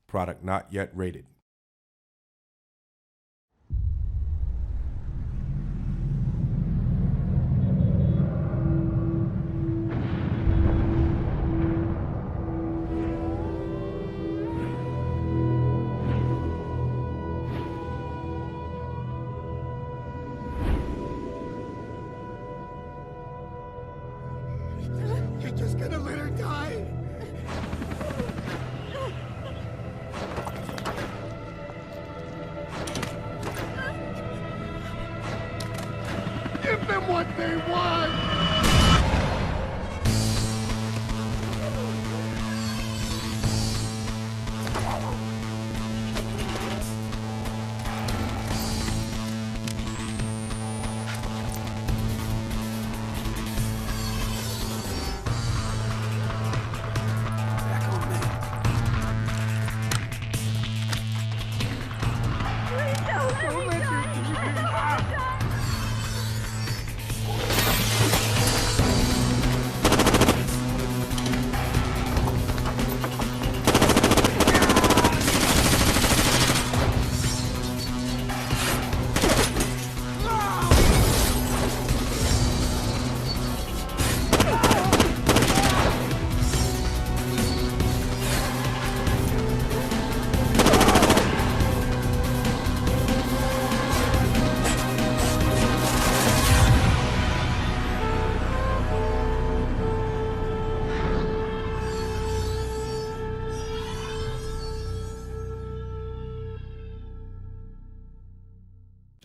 Product not yet rated. You're just gonna let her die? Give them what they want!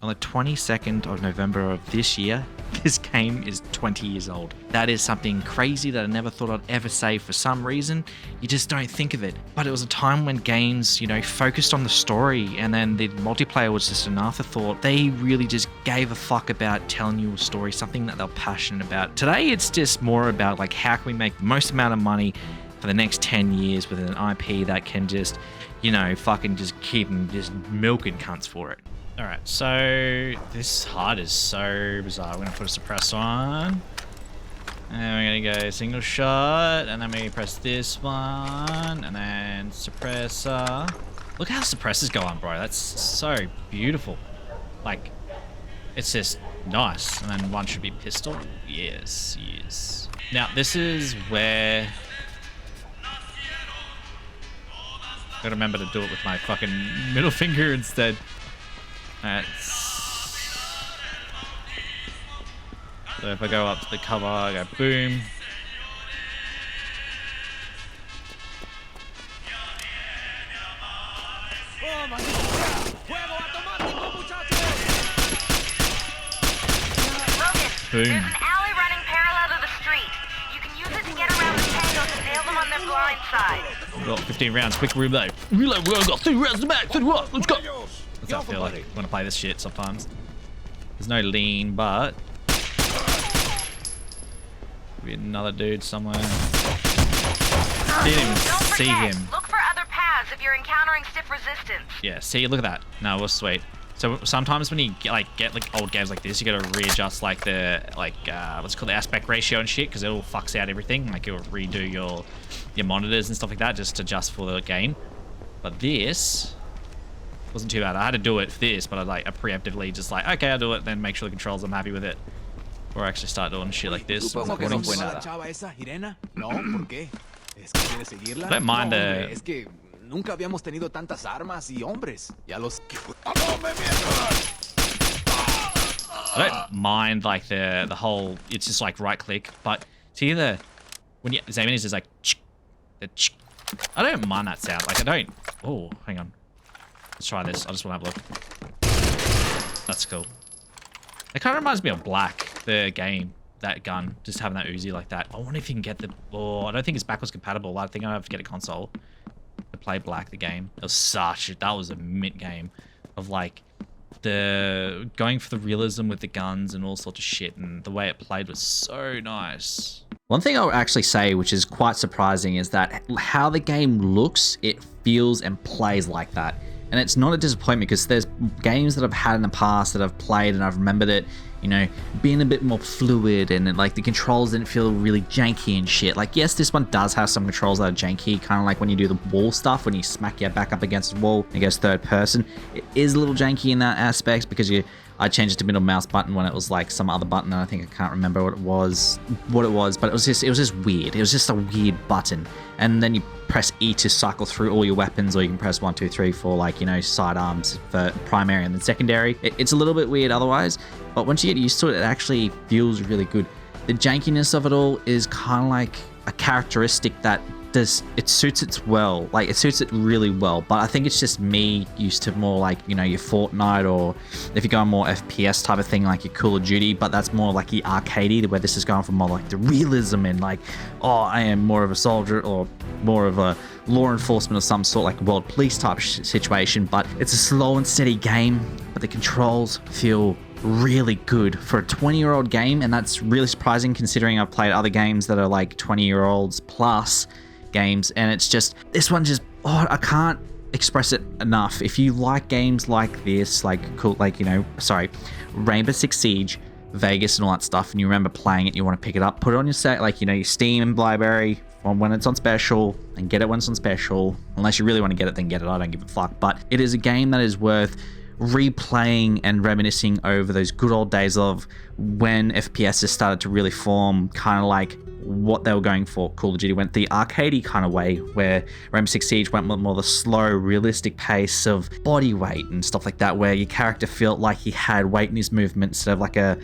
On the 22nd of November of this year, this game is 20 years old. That is something crazy that I never thought I'd ever say. For some reason, you just don't think of it. But it was a time when games, focused on the story, and then the multiplayer was just an afterthought. They really just gave a fuck about telling you a story, something that they're passionate about. Today, it's just more about like how can we make the most amount of money for the next 10 years with an IP that can just, fucking just keep just milking cunts for it. Alright, so this HUD is so bizarre. We're going to put a suppressor on. And we're going to go single shot. And then we press this one. And then suppressor. Look how suppressors go on, bro. That's so beautiful. Like, it's just nice. And then one should be pistol. Yes, yes. Now, this is where... Gotta remember to do it with my fucking middle finger instead. Alright. So if I go up to the cover, I go boom. Boom. There's an alley running parallel to the street. You can use it to get around the tangos and nail them on their blind side. We've got 15 rounds, quick reload. Reload, we've got 3 rounds to back. 30 what? Let's go. That's how I feel like when I play this shit sometimes. There's no lean, but... Maybe another dude somewhere. Didn't even see him. Look for other paths if you're encountering stiff resistance. Yeah, see, look at that. No, it was sweet. So sometimes when you get like old games like this, you gotta readjust like the what's it called, the aspect ratio and shit, because it all fucks out everything. Like it'll redo your monitors and stuff like that just to adjust for the game. But this wasn't too bad. I had to do it for this, but I preemptively just like, okay, I'll do it, then make sure the controls I'm happy with it. Or actually start doing shit like this. I don't mind the... Nunca habíamos tenido tantas armas y hombres. Ya los... I don't mind like the whole, it's just like right click, but see when you zoom in, it's just like I don't mind that sound. Like I don't... Oh, hang on. Let's try this. I just want to have a look. That's cool. It kind of reminds me of Black, the game. That gun, just having that Uzi like that. I wonder if you can get the... Oh, I don't think it's backwards compatible. I think I have to get a console to play Black, the game. It was that was a mint game of like the going for the realism with the guns and all sorts of shit, and the way it played was so nice. One thing I would actually say, which is quite surprising, is that how the game looks, it feels and plays like that. And it's not a disappointment, because there's games that I've had in the past that I've played and I've remembered it, you know, being a bit more fluid, and like the controls didn't feel really janky and shit. Like, yes, this one does have some controls that are janky, kind of like when you do the wall stuff, when you smack your back up against the wall and it goes third person. It is a little janky in that aspect because I changed it to middle mouse button when it was like some other button, and I think I can't remember what it was, but it was just weird. It was just a weird button. And then you press E to cycle through all your weapons, or you can press 1, 2, 3 for like, you know, sidearms for primary and then secondary. It's a little bit weird otherwise, but once you get used to it, it actually feels really good. The jankiness of it all is kind of like a characteristic that it suits it well. Like, it suits it really well, but I think it's just me used to more like, you know, your Fortnite, or if you go more FPS type of thing, like your Call of Duty, but that's more like the arcadey, where this is going for more like the realism and like, oh, I am more of a soldier or more of a law enforcement of some sort, like a world police type situation. But it's a slow and steady game, but the controls feel really good for a 20-year-old game, and that's really surprising considering I've played other games that are like 20-year-olds plus games, and it's just, this one just, oh, I can't express it enough. If you like games like this, like cool, like, you know, sorry, Rainbow Six Siege, Vegas and all that stuff, and you remember playing it, you want to pick it up, put it on your set, like, you know, your Steam library when it's on special, and get it when it's on special. Unless you really want to get it, then get it. I don't give a fuck. But it is a game that is worth replaying and reminiscing over those good old days of when FPS has started to really form, kind of like what they were going for. Call of Duty went the arcadey kind of way, where Rainbow Six Siege went with more the slow, realistic pace of body weight and stuff like that, where your character felt like he had weight in his movement instead of like a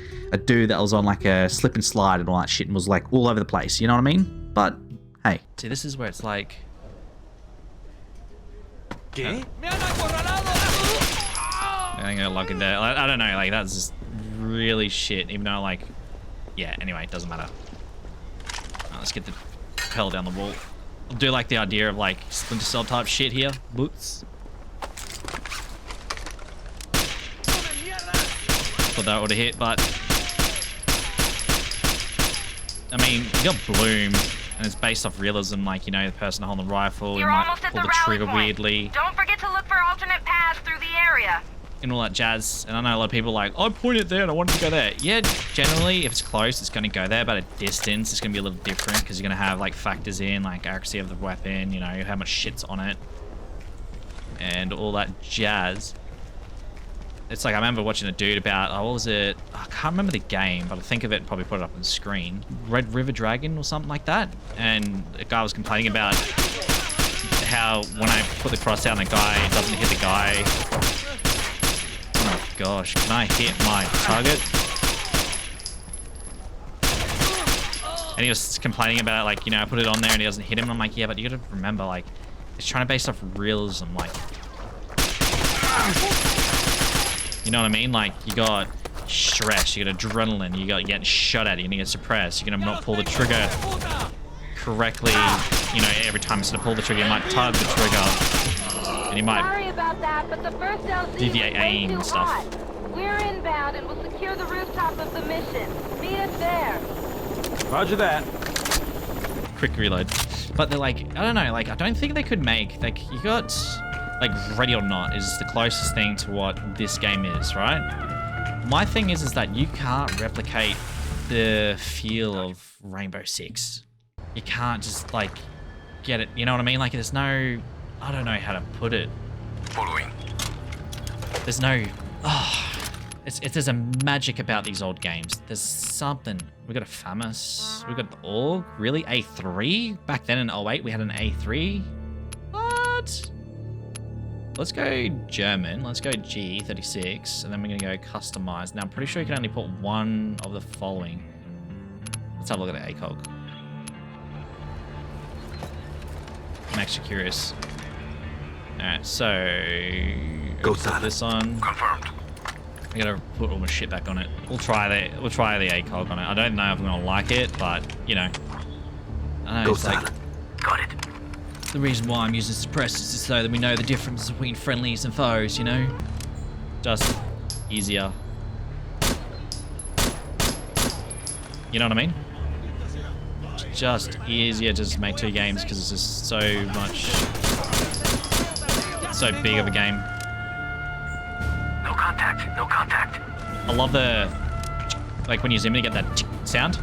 dude that was on like a slip and slide and all that shit and was like all over the place, you know what I mean? But hey. See, this is where it's like... ¿Qué? I'm gonna lock it there. I don't know, like, that's just really shit, even though, like... Yeah, anyway, it doesn't matter. Let's get the propel down the wall. I'll do like the idea of like Splinter Cell type shit here. Boots. Thought that would have hit, but I mean, you got Bloom, and it's based off realism. Like, you know, the person holding the rifle, you might pull the trigger weirdly. Don't forget to look for alternate paths through the area. And all that jazz. And I know a lot of people are like, I pointed there and I wanted to go there. Yeah, generally, if it's close, it's going to go there, but at distance, it's going to be a little different because you're going to have like factors in, like accuracy of the weapon, you know, how much shit's on it, and all that jazz. It's like, I remember watching a dude about, oh, what was it? I can't remember the game, but I think of it, probably put it up on the screen. Red River Dragon or something like that. And a guy was complaining about how when I put the cross down the guy, it doesn't hit the guy. Oh gosh, can I hit my target? And he was complaining about, like, you know, I put it on there and he doesn't hit him. And I'm like, yeah, but you gotta remember, like, it's trying to base off realism, like, you know what I mean? Like, you got stress, you got adrenaline, you got getting shot at, you're gonna get suppressed, you're gonna not pull the trigger correctly, you know, every time instead of pull the trigger, you might tug the trigger, and you might deviate aim and stuff. We're inbound and will secure the rooftop of the mission. Meet us there. Roger that. Quick reload. But they're like, I don't know, like, I don't think they could make, like, you got, like, Ready or Not is the closest thing to what this game is, right? My thing is that you can't replicate the feel of Rainbow Six. You can't just, like, get it, you know what I mean? Like, there's no, I don't know how to put it. Following. There's no, there's a magic about these old games. There's something. We got a FAMAS. We got the AUG. Really? A3? Back then in 08, we had an A3? What? Let's go German. Let's go G36. And then we're going to go customize. Now, I'm pretty sure you can only put one of the following. Let's have a look at the ACOG. I'm actually curious. Alright, so... Go put this on. Confirmed. I gotta put all my shit back on it. We'll try the ACOG on it. I don't know if I'm gonna like it, but you know. I know, it's like, Got it. the reason why I'm using suppressors is so that we know the difference between friendlies and foes, you know? Just easier. You know what I mean? Just easier to just make two games because it's just so much, so big of a game. No contact. No contact. I love the Like when you zoom in, you get that sound.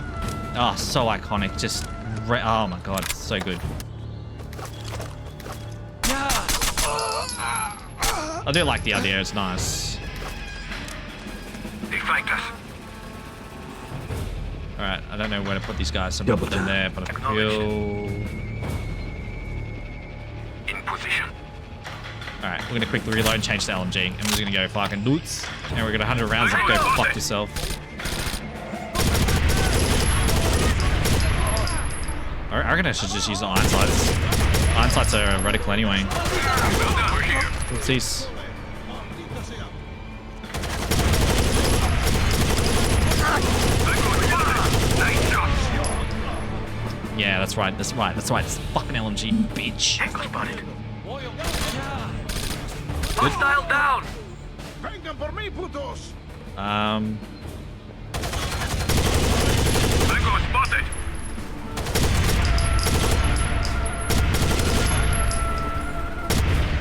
Oh, so iconic. Just, oh my god, it's so good. I do like the idea, it's nice. They flanked us. Alright, I don't know where to put these guys, so I'm gonna put them there, but I feel... In position. Alright, we're gonna quickly reload and change to LMG, and we're just gonna go fucking doots. And we're gonna 100 rounds of go fuck yourself. I reckon I should just use the iron sights. Iron sights are reticle anyway. Oopsies. Yeah, that's right. That's right. That's right. It's fucking LMG, bitch. Tango spotted. Hostile down. Vengan por mí, putos. Tango spotted.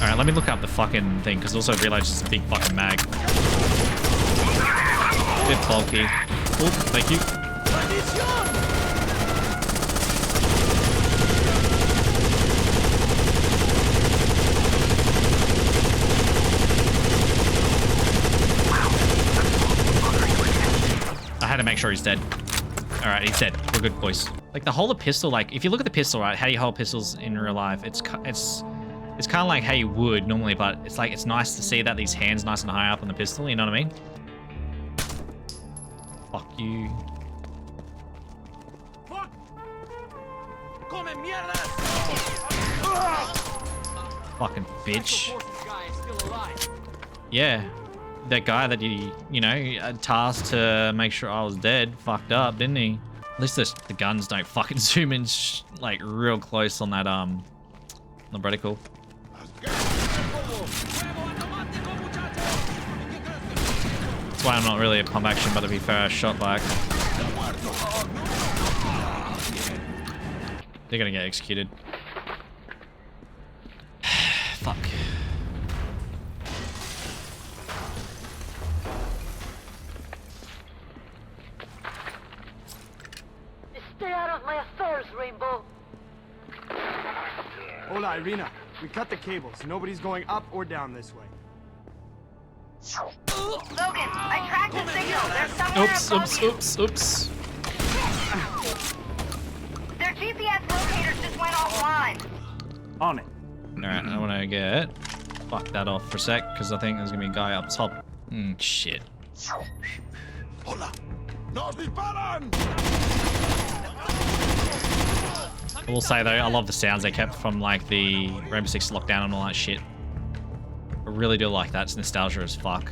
Alright, let me look up the fucking thing, because also realize it's a big fucking mag. Bit bulky. Oh, thank you. I had to make sure he's dead. Alright, he's dead. We're good, boys. Like, the hold of pistol, like, if you look at the pistol, right, how do you hold pistols in real life? It's kind of like how you would normally, but it's like, it's nice to see that these hands nice and high up on the pistol, you know what I mean? Fuck you. Fucking bitch. Yeah. That guy that you know, tasked to make sure I was dead, fucked up, didn't he? At least the guns don't fucking zoom in like real close on that the reticle. That's why I'm not really a pump action, but to be fair, I shot back. They're gonna get executed. Fuck. Stay out of my affairs, Rainbow. Hola, Irina. We cut the cables. Nobody's going up or down this way. Logan, I tracked the signal. They're somewhere above you. Oops. Their GPS locators just went offline. On it. Alright, I wanna get... Fuck that off for a sec, because I think there's gonna be a guy up top. Shit. Hola. Nos disparan. I will say though, I love the sounds they kept from like the Rainbow Six lockdown and all that shit. I really do like that. It's nostalgia as fuck.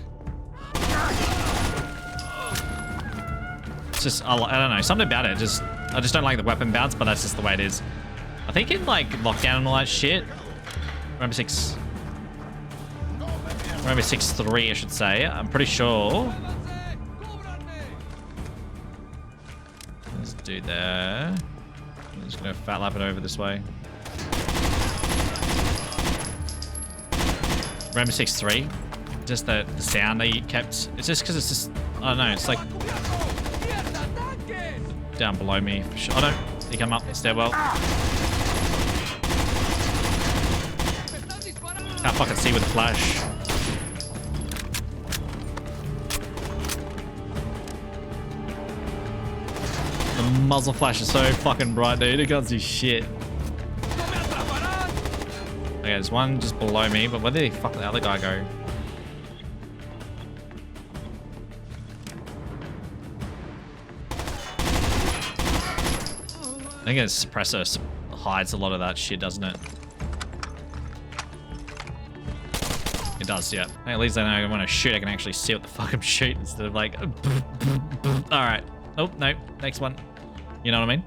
It's just, I don't know, something about it. I just don't like the weapon bounce, but that's just the way it is. I think in like lockdown and all that shit, Rainbow Six 3, I should say. I'm pretty sure. Let's do that. I'm just gonna fat lap it over this way. Rainbow Six 3, just the sound they kept. It's just because it's just, I don't know, it's like down below me for sure. Oh no, he come up the stairwell. Can't fucking see with the flash. The muzzle flash is so fucking bright, dude. You can't see shit. Okay, there's one just below me, but where did the fuck the other guy go? I think a suppressor hides a lot of that shit, doesn't it? It does, yeah. At least I know when I shoot, I can actually see what the fuck I'm shooting instead of like... Alright. Oh, no. Next one. You know what I mean?